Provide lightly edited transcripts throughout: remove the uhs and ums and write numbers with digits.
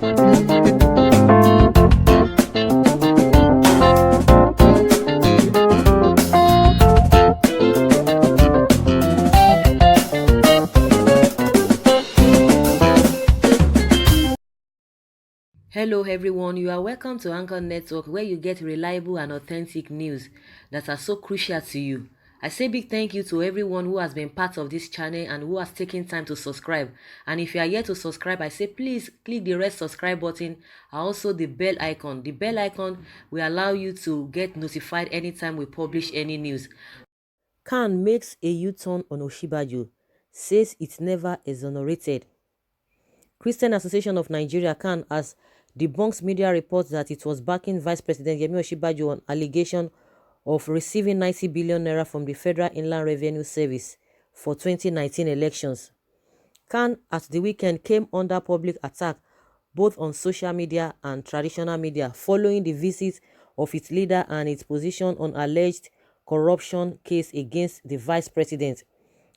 Hello, everyone. You are welcome to Anchor Network, where you get reliable and authentic news that are so crucial to you. I say big thank you to everyone who has been part of this channel and who has taken time to subscribe. And if you are yet to subscribe, I say please click the red subscribe button and also the bell icon. The bell icon will allow you to get notified anytime we publish any news. Khan makes a U-turn on Osinbajo, says it's never exonerated. Christian Association of Nigeria (CAN) has debunks media reports that it was backing Vice President Yemi Osinbajo on allegation of receiving 90 billion naira from the Federal Inland Revenue Service for 2019 elections. CAN at the weekend came under public attack both on social media and traditional media following the visit of its leader and its position on alleged corruption case against the vice president.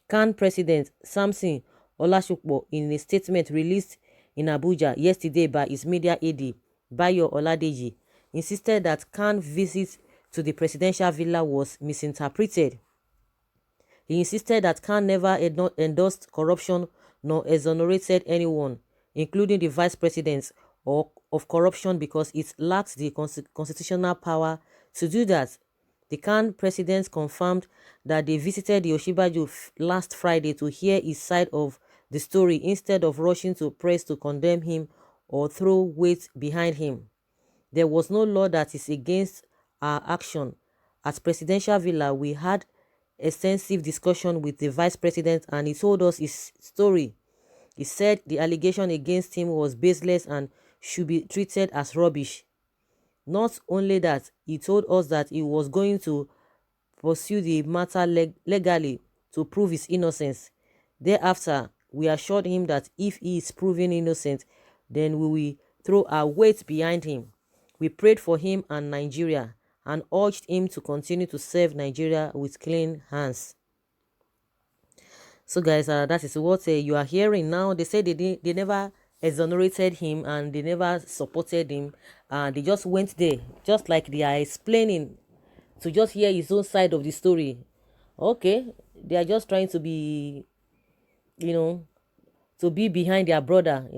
CAN President Samson Olashukbo, in a statement released in Abuja yesterday by his media aide, Bayo Oladeji, insisted that CAN's visit to the presidential villa was misinterpreted. He insisted that CAN never endorsed corruption nor exonerated anyone, including the vice president, of corruption because it lacks the constitutional power to do that. The CAN president confirmed that they visited the Osinbajo last Friday to hear his side of the story instead of rushing to press to condemn him or throw weight behind him. There was no law that is against our action. At Presidential Villa, we had extensive discussion with the vice president and he told us his story. He said the allegation against him was baseless and should be treated as rubbish. Not only that, he told us that he was going to pursue the matter legally to prove his innocence. Thereafter, we assured him that if he is proven innocent, then we will throw our weight behind him. We prayed for him and Nigeria and urged him to continue to serve Nigeria with clean hands. So guys, that is what you are hearing now. They said they never exonerated him and they never supported him. They just went there, just like they are explaining, to just hear his own side of the story. Okay, they are just trying to be, you know, to be behind their brother,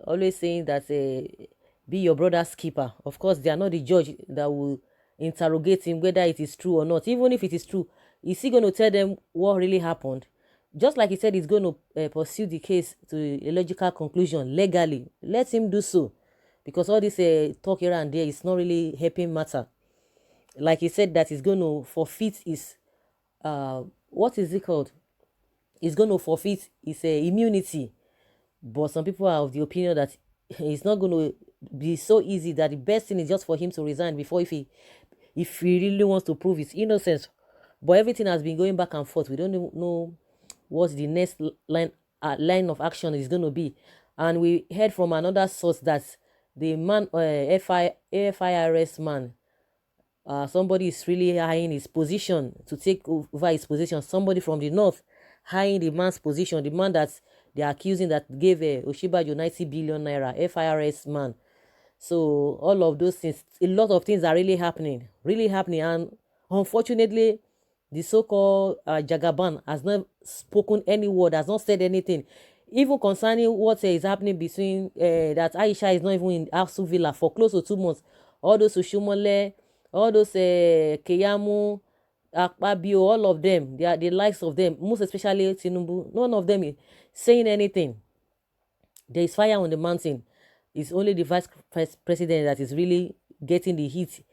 always saying that be your brother's keeper. Of course, they are not the judge that will interrogate him whether it is true or not. Even if it is true, is he going to tell them what really happened? Just like he said he's going to pursue the case to a logical conclusion legally. Let him do so, because all this talk here and there is not really helping matter. Like he said that he's going to forfeit his what is it called? He's going to forfeit his immunity. But some people are of the opinion that it's not going to be so easy, that the best thing is just for him to resign before, if he really wants to prove his innocence. But everything has been going back and forth. We don't know what the next line of action is going to be. And we heard from another source that the man, FIRS man, somebody is really eyeing his position to take over his position. Somebody from the north eyeing the man's position, the man that they are accusing that gave Osinbajo 90 billion naira, FIRS man. So all of those things, a lot of things are really happening. And unfortunately, the so-called Jagaban has not spoken any word, has not said anything, even concerning what is happening between that Aisha is not even in Asu Villa for close to 2 months. All those Oshomole, all those Keyamu, Akpabio, all of them, they are the likes of them, most especially Tinubu. None of them is saying anything. There is fire on the mountain. It's only the vice president that is really getting the heat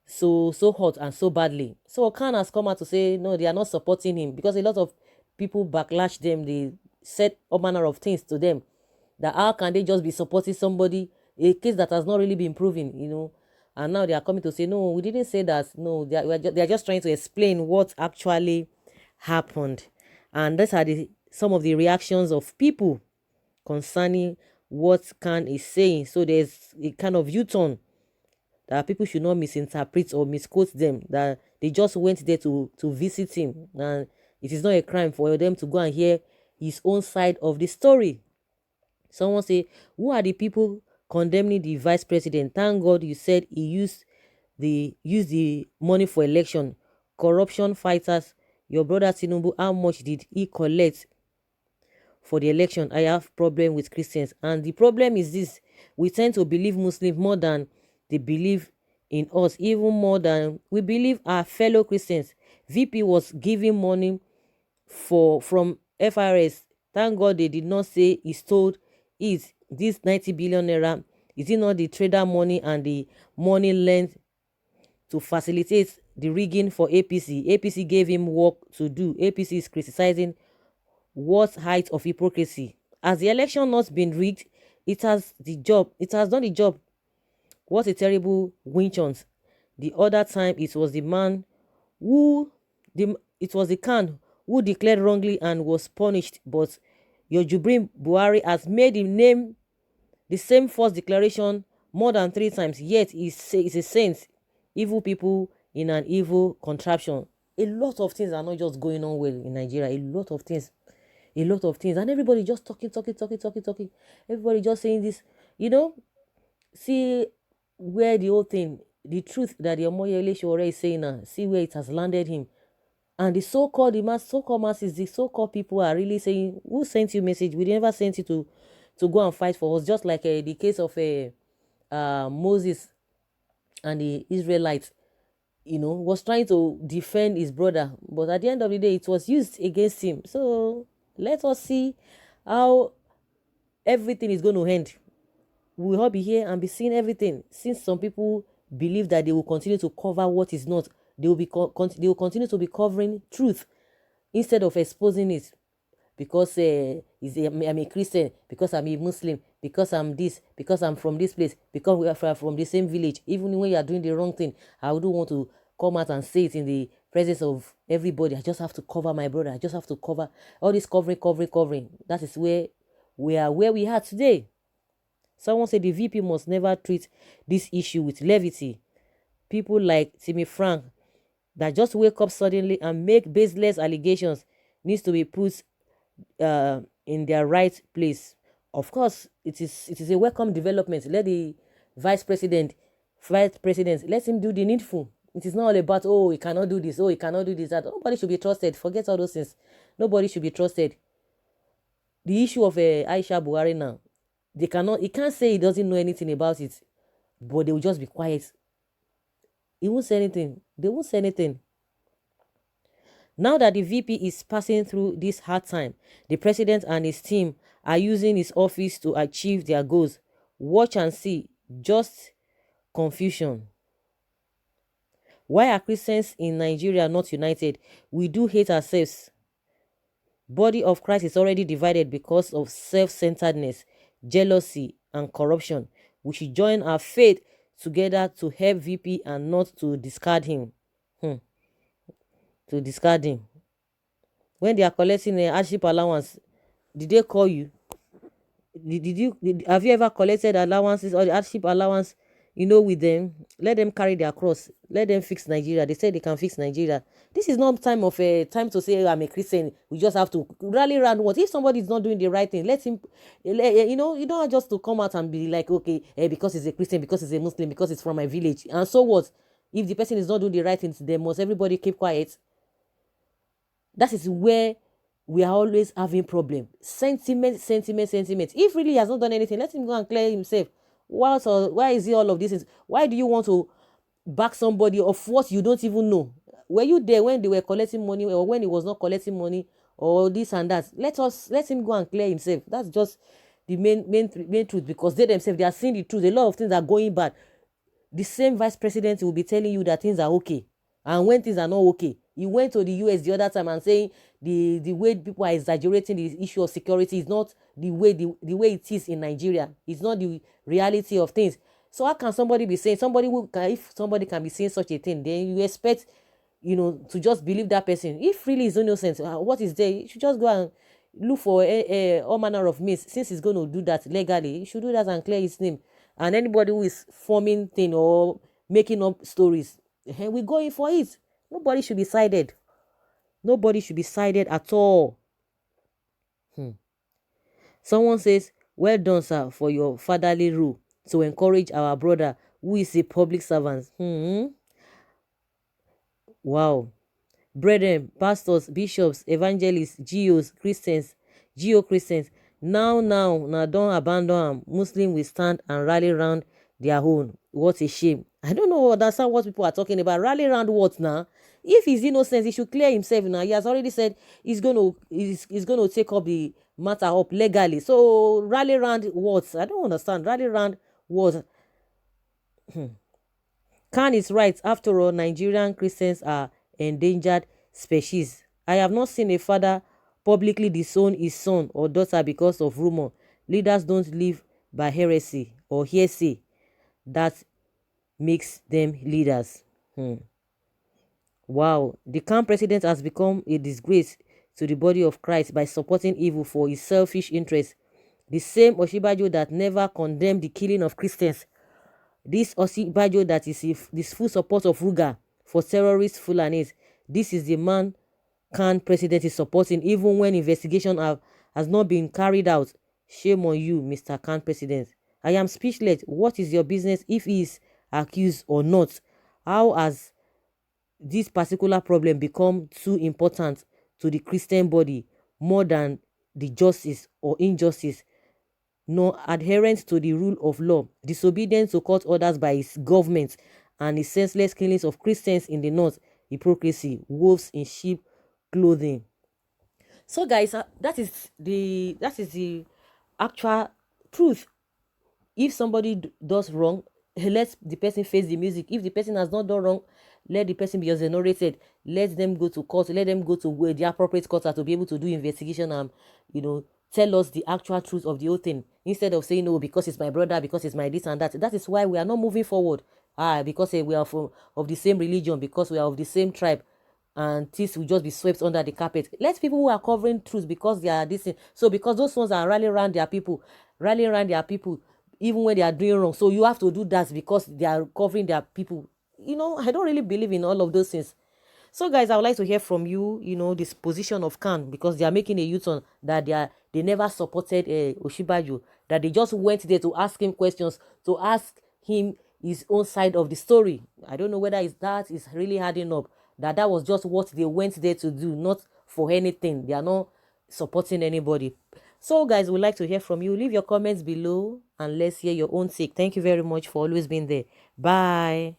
so hot and so badly. So Khan has come out to say no, they are not supporting him, because a lot of people backlash them. They said all manner of things to them, that how can they just be supporting somebody, a case that has not really been proven, and now they are coming to say no, we didn't say that. No, they are just trying to explain what actually happened. And these are some of the reactions of people concerning what Khan is saying. So there's a kind of U-turn that people should not misinterpret or misquote them, that they just went there to visit him, and it is not a crime for them to go and hear his own side of the story. Someone say, who are the people condemning the vice president. Thank God you said he used the money for election. Corruption fighters, your brother Tinubu, how much did he collect for the election? I have problem with Christians, and the problem is this: we tend to believe Muslims more than they believe in us, even more than we believe our fellow Christians. VP was giving money from FRS. Thank God they did not say he stole it. This 90 billion naira, is it not the trader money and the money lent to facilitate the rigging for APC? APC gave him work to do. APC is criticizing what height of hypocrisy. Has the election not been rigged? It has done the job. What a terrible winchance. The other time it was the man who it was the Khan who declared wrongly and was punished, but your Jubrin Buhari has made him name the same false declaration more than 3 times, yet he's a saint. Evil people in an evil contraption. A lot of things are not just going on well in Nigeria. A lot of things, and everybody just talking. Everybody just saying this, you know. See where the whole thing, the truth that the Omoyele Sowore is saying now, see where it has landed him. And the so-called masses, the so-called people are really saying, who sent you message? We never sent you to go and fight for us. Just like the case of Moses and the Israelites, was trying to defend his brother. But at the end of the day, it was used against him. So let us see how everything is going to end. We will all be here and be seeing everything. Since some people believe that they will continue to cover what is not, they will continue to be covering truth instead of exposing it. Because I'm a Christian, because I'm a Muslim, because I'm this, because I'm from this place, because we are from the same village. Even when you are doing the wrong thing, I wouldn't want to come out and say it in the presence of everybody. I just have to cover my brother. I just have to cover all this covering. That is where we are today. Someone said the VP must never treat this issue with levity. People like Timmy Frank that just wake up suddenly and make baseless allegations needs to be put in their right place. Of course, it is a welcome development. Let the vice president, let him do the needful. It is not all about, oh, he cannot do this, oh, he cannot do this, that. Nobody should be trusted. Forget all those things. Nobody should be trusted. The issue of Aisha Buhari now, he can't say he doesn't know anything about it, but they will just be quiet. He won't say anything. They won't say anything. Now that the VP is passing through this hard time, the president and his team are using his office to achieve their goals. Watch and see. Just confusion. Why are Christians in Nigeria not united? We do hate ourselves. Body of Christ is already divided because of self-centeredness, jealousy, and corruption. We should join our faith together to help VP and not to discard him. To discard him. When they are collecting a hardship allowance, did they call you? Have you ever collected allowances or the hardship allowance, with them? Let them carry their cross. Let them fix Nigeria. They say they can fix Nigeria. This is not time to say, I'm a Christian. We just have to rally around what? If somebody is not doing the right thing, let him, you don't just to come out and be like, okay, because he's a Christian, because he's a Muslim, because it's from my village. And so what? If the person is not doing the right things, then must everybody keep quiet? That is where we are always having problem. Sentiment. If really he has not done anything, let him go and clear himself. Why is he all of this? Why do you want to back somebody of what you don't even know? Were you there when they were collecting money, or when he was not collecting money, or this and that? Let him go and clear himself. That's just the main truth, because they themselves, they are seeing the truth. A lot of things are going bad. The same vice president will be telling you that things are okay, and when things are not okay, he went to the US the other time and saying the way people are exaggerating the issue of security is not the way it is in Nigeria. It's not the reality of things. So how can somebody be saying, if somebody can be saying such a thing, then you expect to just believe that person? If really is innocent, what is there? You should just go and look for all manner of means. Since he's going to do that legally, you should do that and clear his name. And anybody who is forming thing or making up stories, we go in for it. Nobody should be sided. Nobody should be sided at all. Someone says, well done, sir, for your fatherly rule. to encourage our brother who is a public servant. Wow. Brethren, pastors, bishops, evangelists, geos, Christians, geo Christians, now, don't abandon am. Muslim will stand and rally round their own. What a shame. I don't know, understand what people are talking about. Rally round what now? If he's innocent, he should clear himself now. He has already said he's gonna take up the matter up legally. So rally round what? I don't understand. Rally round what? Khan is right. After all, Nigerian Christians are endangered species. I have not seen a father publicly disown his son or daughter because of rumor. Leaders don't live by heresy or hearsay. That makes them leaders. Wow, the Khan president has become a disgrace to the body of Christ by supporting evil for his selfish interests. The same Osinbajo that never condemned the killing of Christians, this Osinbajo that is this full support of Ruga for terrorist Fulanis. This is the man Khan president is supporting even when investigation has not been carried out. Shame on you, Mr. Khan president. I am speechless. What is your business if he is accused or not? How has this particular problem become too important to the Christian body more than the justice or injustice? No adherence to the rule of law, disobedience to court orders by his government, and his senseless killings of Christians in the north, hypocrisy, wolves in sheep clothing. So guys, that is the actual truth. If somebody does wrong, let the person face the music. If the person has not done wrong, let the person be exonerated. Let them go to court. Let them go to where the appropriate court are to be able to do investigation and tell us the actual truth of the whole thing, instead of saying, no, because it's my brother, because it's my this and that. That is why we are not moving forward. Because we are of the same religion, because we are of the same tribe, and this will just be swept under the carpet. Let people who are covering truth because they are this thing. So because those ones are rallying around their people, even when they are doing wrong. So you have to do that because they are covering their people. I don't really believe in all of those things. So guys, I would like to hear from you, this position of Khan, because they are making a U-turn that they never supported Osinbajo, that they just went there to ask him questions, to ask him his own side of the story. I don't know whether that is really adding up, that was just what they went there to do, not for anything. They are not supporting anybody. So guys, we'd like to hear from you. Leave your comments below and let's hear your own take. Thank you very much for always being there. Bye.